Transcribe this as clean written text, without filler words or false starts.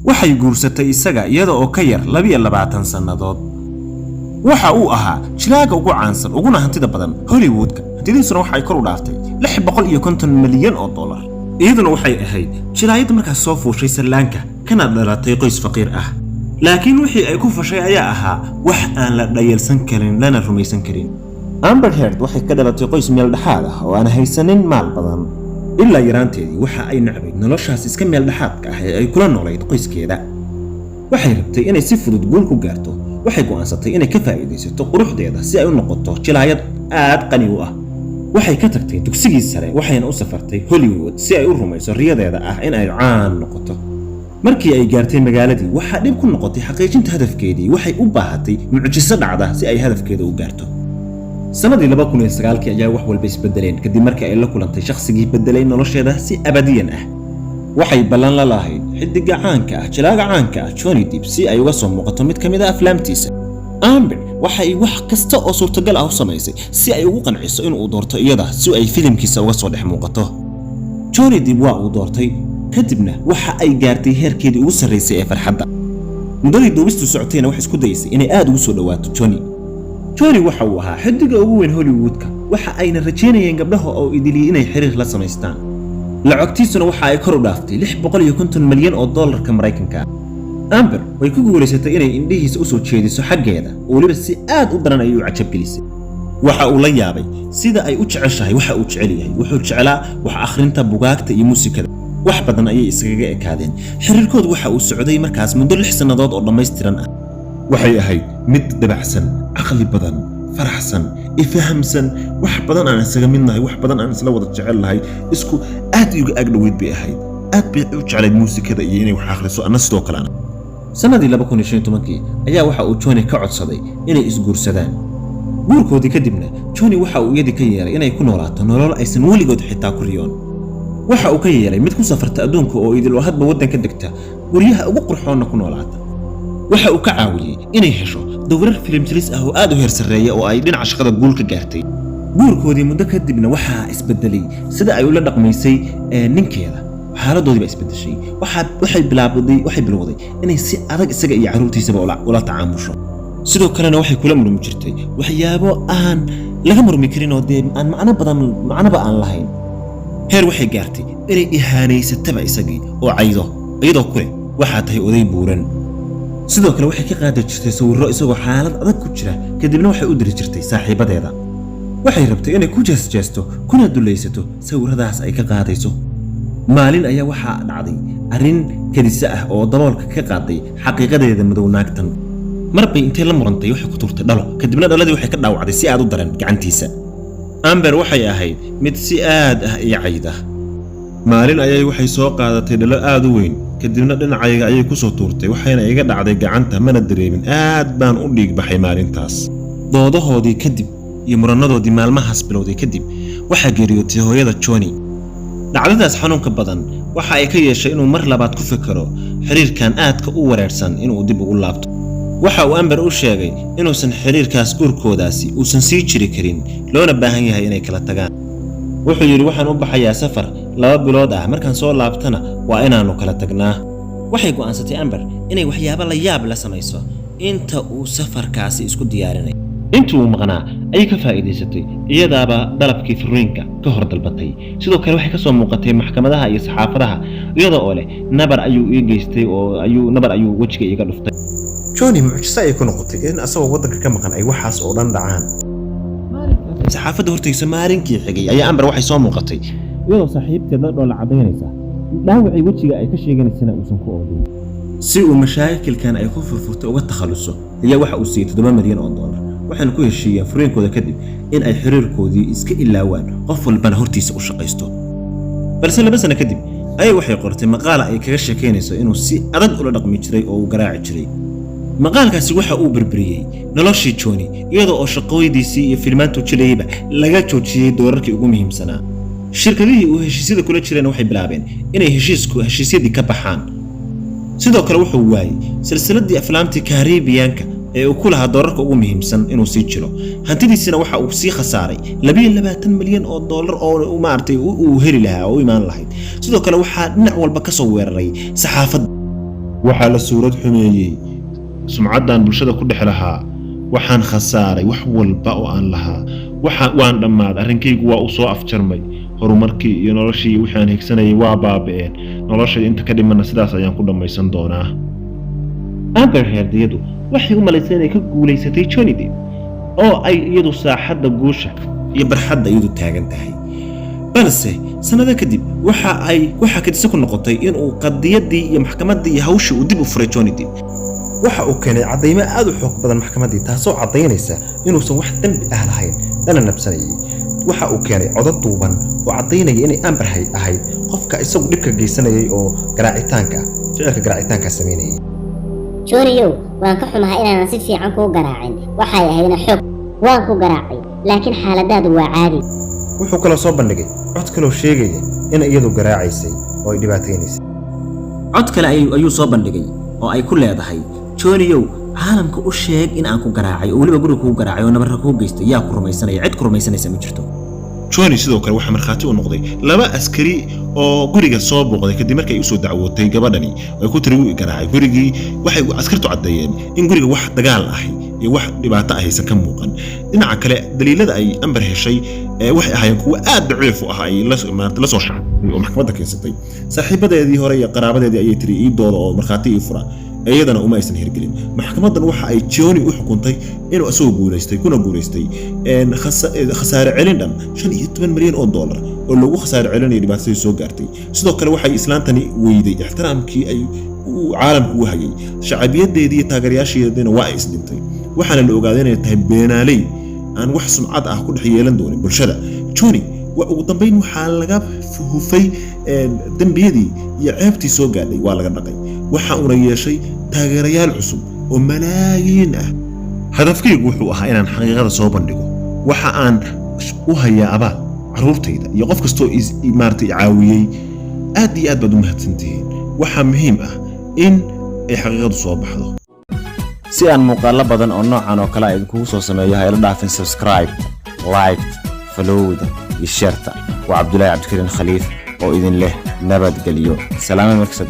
waxay guursatay isaga iyada oo ka yar 22 sannadood. waxa uu ahaa jilaaga ugu caansan uguna hantida badan Hollywoodka. hantidiisuna waxay kor u dhaaftay $650 milyan. iyaduna waxay ahayd jilaayad markaas soo fuushay Sri-Lanka kana dhalatay qoys faqiir ah. laakiin wixii ay ku fashay ayaa ahaa wax aan la dhayalsan karin lana rumaysan karin. Amber Heard waxay ka dhalatay qoys meel dhaxaad ah oo aan haysanin maal badan. ilaa yaraanteedii waxa ay nacbay noloshaas iska meel dhaxaadka ah ee ay kula noolayd qoyskeeda. waxay rabtay inay si fudud guul ku gaarto. waxay go'aansatay inay ka faa'iideysato quruxdeeda si ay u noqoto jilaayad aad qani u ah. waxay ka tagtay dugsigii sare waxayna u safartay Hollywood si ay u rumayso riyadeeda ah in ay caan noqoto. markii ay gaartay magaaladii waxa dib ku noqotay xaqiijinta hadafkeedii. waxay u baahatay mucjiso dhacda si ay hadafkeeda u gaarto. sanadii 2009 ayaa wax walba isbedeleen kadib markii ay la kulantay shakhsigii bedelay nolosheeda si abadiyan ah. waxay ballan la lahayd xidiga caanka ah jilaaga caanka ah Johnny Depp si ay uga soo muuqato mid kamid ah aflaamtiisa. Amber waxay wax kasta oo suurtagal ah u samaysay si ay ugu qanciso in uu doorto iyada si ay filimkiisa uga soo dhex muuqato. Johnny Depp waa uu doortay kadibna waxa ay gaartay heerkeedii ugu sareysay ee farxadda. mudadii duubistu socotayna wax isku daysay inay aad ugu soo dhawaato Johnny waxa uu ahaa xidiga ugu weyn Hollywoodka. waxa ayna rajeynayeen gabdhaha oo idilii inay xiriir la samaystaan. lacagtiisuna waxa ay kor u dhaaftay $650 milyan. Mareykanka. Amber way ku guuleysatay inay indhihiisa u soo jeediso xaggeeda oo waliba si aad u daran ay u cajab gelisay. waxa uu la yaabay sida ay u jeceshahay waxa uu jecel yahay. wuxuu jeclaa wax akhrinta buugaagta iyo muusikada. wax badan ayay isaga ekaadeen. xiriirkoodu waxa uu socday markaas muddo 6 sannadood oo dhameystiran ah. waxay ahayd mid dabacsan, aqli badan, faraxsan, ifahamsan, wax badan aan isaga midnahay, wax badan aan isla wada jecelahay, isku aad uga agdhoweyd bay ahayd. aad bay u jeclayd muusikada iyo inay wax akhriso ana sidoo kale. sanadii 2015 ayaa waxa uu Johnny ka codsaday inay isguursadaan. guurkoodii kadibna Johnny waxa uu iyadii ka yeelay inay ku noolaato nolol aysan weligood xitaa ku riyoon. waxa uu ka yeelay mid ku safarta adduunka oo idil oo hadba waddan ka degta guryaha ugu qurxoon ku noolaata. waxa uu ka caawiyay inay hesho dowrar filim jilis ah oo aad u heer sareeya oo ay dhinaca shaqada guul ka gaartay. guurkoodii muddo kadibna waxa isbedelay sida ay ula dhaqmaysay ninkeeda. xaaladoodii baa isbedeshay. waxay bilowday inay si adag isaga iyo caruurtiisaba ula tacaamusho. sidoo kalena waxay kula murmi jirtay waxyaabo aan laga murmi karin oo aan macnaba aan lahayn. heer waxay gaartay inay ihaanaysataba isagii oo caydo iyadoo kule waxaa tahay oday buuran. sidoo kale waxay ka qaadi jirtay sawirro isagoo xaalad adag ku jira kadibna waxay u diri jirtay saaxiibadeeda. waxay rabtay inay ku jeesjeesto kuna dulaysato sawirradaas ay ka qaadayso. maalin ayaa waxaa dhacday arrin kadisa ah oo daboolka ka qaaday xaqiiqadeeda madow naagtan. marbay intee la murantay waxay ku turtay dhalo kadibna dhaladii waxay ka dhaawacday si aad u daran gacantiisa. Amber waxay ahayd mid si aad ah iyo cayda. maalin ayay waxay soo qaadatay dhalo aad u weyn kadibna dhinacayga ayay ku soo tuurtay waxayna iga dhacday gacanta mana dareemin. aad baan u dhiig baxay maalintaas. doodahoodii kadib iyo muranadoodii maalmahaas bilowday kadib waxaa geeriyootay hooyada Johnny. dhacdadaas xanuunka badan waxa ay ka yeeshay inuu mar labaad ku fikiro xiriirkan aadka u wareersan inuu dib ugu laabto. waxa uu Amber u sheegay inuusan xiriirkaas guurkoodaasi uusan sii jiri karin loona baahan yahay inay kala tagaan. wuxuu yiri waxaan u baxayaa safar 2 bilood ah markaan soo laabtana waa inaanu kala tagnaa. waxay go'aansatay Amber inay waxyaabo la yaab la samayso inta uu safarkaasi isku diyaarinay. intuu maqnaa ay ka faa'iideysatay iyadaaba dalabkii furiinka ka hor dalbatay. sidoo kale waxay ka soo muuqatay maxkamadaha iyo saxaafadaha iyada oo leh nabar ayuu ii geystay oo nabar ayuu wajiga iga dhuftay. Johnny mucjiso ay ku noqotay in asagoo waddanka ka maqan ay waxaas oo dhan dhacaan. saxaafadda hortaysa maalinkii xigay ayaa Amber waxay soo muuqatay iyadoo saaxiibteeda dhoola cadeynaysa dhaawacii wajiga ay ka sheeganaysana uusan ku oolin. si uu mashaakilkan ay ku furfurtay uga takhaluso ayaa waxa uu siiyay $7 milyan. waxaana ku heshiiyeen furiinkooda kadib in ay xiriirkoodii iska ilaawaan qof walbana hortiisa u shaqaysto. balse 2 sano kadib ayay waxay qortay maqaal ay kaga sheekeynayso inuu si adag ula dhaqmi jiray oo uu garaaci jiray. maqaalkaasi waxa uu burburiyay noloshii Johnny iyadoo oo shaqooyadiisii iyo filmaantu jilayba laga joojiyay doorarkii ugu muhiimsanaa. shirkadihii uu heshiisyada kula jireen waxay bilaabeen inay heshiisyadii ka baxaan. sidoo kale wuxuu waayay silsiladii aflaamtii Caribbean-ka ee uu ku lahaa doorarka ugu muhiimsan inuu sii jiro. hantidiisina waxa uu sii khasaaray $22 milyan oo maartay uu heli lahaa oo imaan lahayd. sidoo kale waxa dhinac walba ka soo weeraray saxaafadda. waxaa la suurad xumeeyey sumcaddan bulshada ku dhex lahaa waxaan khasaaray wax walba oo aan lahaa waan dhammaaday arrinkaygu waa u soo afjarmay horumarkii iyo noloshii wixii aan higsanayay waa baaba'een noloshayda inta ka dhimana sidaas ayaan ku dhammaysan doonaa Amber Heard iyadu waxay u malaysay inay ka guulaysatay Johnny Depp oo ay iyadu saaxadda guusha iyo barxadda iyadu taagan tahay balse sanado kadib waxa kadisa ku noqotay in uu qadiyadii iyo maxkamaddii iyo hawshii uu dib u furay Johnny Depp waxa uu keenay cadeymo aad u xoog badan maxkamaddii taasoo cadeynaysa inuusan wax dambi ah lahayn lana nabsanayay waxa uu keenay codad duuban oo cadeynaya inay Amber Heard ahayd qofka isagu dhibka geysanayay oo ficilka garaacitaanka sameynayay Johnny waan ka xumahay inaan si fiican ku garaacin waxay ahaydna xoog waan ku garaacay laakiin xaaladaadu waa caadi wuxuu kala soo bandhigay cod kale oo sheegaya in iyadu garaacaysay oo ay dhibaataynaysay cod kale ayuu soo bandhigay oo ay ku leedahay Johnny caalamka u sheeg in aan ku garaacay oo waliba guriga ku garaacay oo nabar ku geystay yaa ku rumaysanaya cid ku rumaysanaysa ma jirto Johnny sidoo kale waxa markhaati u noqday laba askari oo guriga soo booqday kadib markay u soo dacwootay gabadhani ay ku tiri uu garaacay gurigii waxay askartu cadeeyeen in guriga wax dagaal ah iyo wax dhibaato ah aysan ka muuqan dhinaca kale daliilada ay Amber heshay waxay ahaayeen kuwa aad daciif u ah ay la soo shaxay oo maxkamadda keensatay saaxiibadeedii hore iyo qaraabadeedii ayay tiri ii doodo oo markhaati ii fura iyadana uma aysan hirgelin maxkamaddan waxa ay Johnny u xukuntay inuu asoo guulaystay khasaare celin dhan $15 milyan oo lagu khasaare celinay dhibaatadii soo gaartay sidoo kale waxay islaantani weyday ixtiraamkii ay caalamku u hayay shacabiyadeedii iyo taageerayaasheedina waa ay isdhintay waxaana la ogaaday inay tahay beenaaley aan wax sumcad ah ku dhex yeelan doonin bulshada Johnny ugu dambeyn waxaa laga hufay dambiyadii iyo ceebtii soo gaadhay waa laga dhaqay waxa uu yeeshay taageerayaal cusub oo malaayiin ah hadafkaygu wuxuu ahaa inaan xaqiiqada soo bandhigo waxa aan u hayaa abaal caruurtayda iyo qof kastoo caawiyey aad iyo aad baad u mahadsantihiin waxaa muhiim ah in ay xaqiiqadu soo baxdo si aan muuqaalo badan oo noocan oo kale idinkugu soo sameeyo ha ila dhaafin subscribe like followda iyo sharta waa Cabdullaahi Cabdikariin Khaliif oo idin leh nabad galiyo salaamo markasta